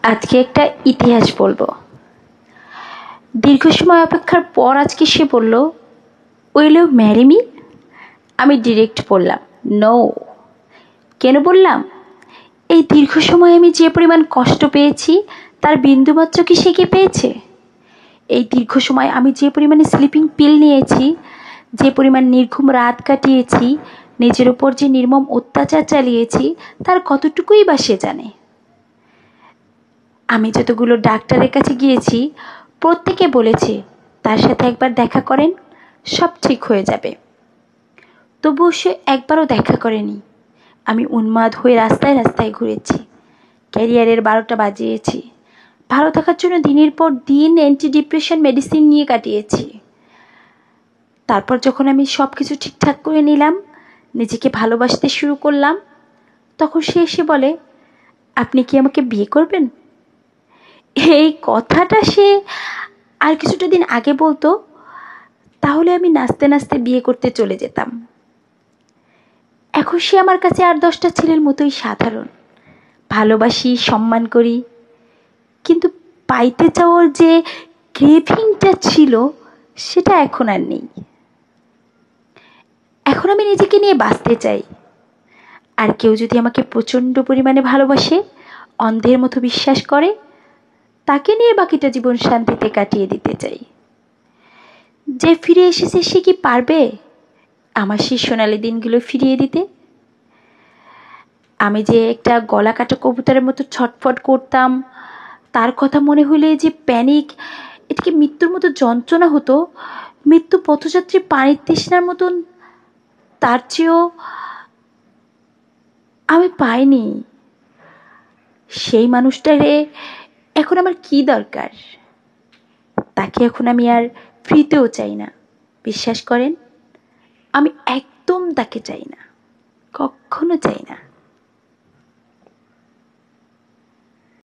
আজকে একটা ইতিহাস বলবো। দীর্ঘ সময় অপেক্ষার পর আজকে সে বলল, উইল ইউ ম্যারি মি? আমি ডিরেক্ট বললাম, নো। কেন বললাম? এই দীর্ঘ সময় আমি যে পরিমাণ কষ্ট পেয়েছি তার বিন্দুমাত্র কি সে কি পেয়েছে? এই দীর্ঘ সময় আমি যে পরিমাণে স্লিপিং পিল নিয়েছি, যে পরিমাণ নির্ঘুম রাত কাটিয়েছি, নিজের উপর যে নির্মম অত্যাচার চালিয়েছি, তার কতটুকুই বা সে জানে? আমি যতগুলো ডাক্তারের কাছে গিয়েছি প্রত্যেকে বলেছে তার সাথে একবার দেখা করেন, সব ঠিক হয়ে যাবে। তবুও সে একবারও দেখা করেনি। আমি উন্মাদ হয়ে রাস্তায় রাস্তায় ঘুরেছি, ক্যারিয়ারের 12টা বাজিয়েছি, ভালো থাকার জন্য দিনের পর দিন অ্যান্টি ডিপ্রেশন মেডিসিন নিয়ে কাটিয়েছি। তারপর যখন আমি সব কিছু ঠিকঠাক করে নিলাম, নিজেকে ভালোবাসতে শুরু করলাম, তখন সে এসে বলে, আপনি কি আমাকে বিয়ে করবেন? এই কথাটা সে আর কিছুটা দিন আগে বলতো, তাহলে আমি নাচতে নাচতে বিয়ে করতে চলে যেতাম। এখন সে আমার কাছে আর 10টা ছেলের মতোই সাধারণ। ভালোবাসি, সম্মান করি, কিন্তু পাইতে চাওয়ার যে ক্রেভিংটা ছিল সেটা এখন আর নেই। এখন আমি নিজেকে নিয়ে বাঁচতে চাই। আর কেউ যদি আমাকে প্রচণ্ড পরিমাণে ভালোবাসে, অন্ধের মতো বিশ্বাস করে, তাকে নিয়ে বাকিটা জীবন শান্তিতে কাটিয়ে দিতে চাই। যে ফিরে এসেছে সে কি পারবে আমার সেই সোনালি দিনগুলো ফিরিয়ে দিতে? আমি যে একটা গলা কাটা কবুতরের মতো ছটফট করতাম, তার কথা মনে হলে যে প্যানিক, এটাকে মৃত্যুর মতো যন্ত্রণা হতো, মৃত্যু পথযাত্রী পানির তৃষ্ণার মতন, তার চেয়েও আমি পাইনি। সেই মানুষটারে এখন আমার কি দরকার? তাকে এখন আমি আর ফ্রিতেও চাই না। বিশ্বাস করেন, আমি একদম তাকে চাই না, কখনো চাই না।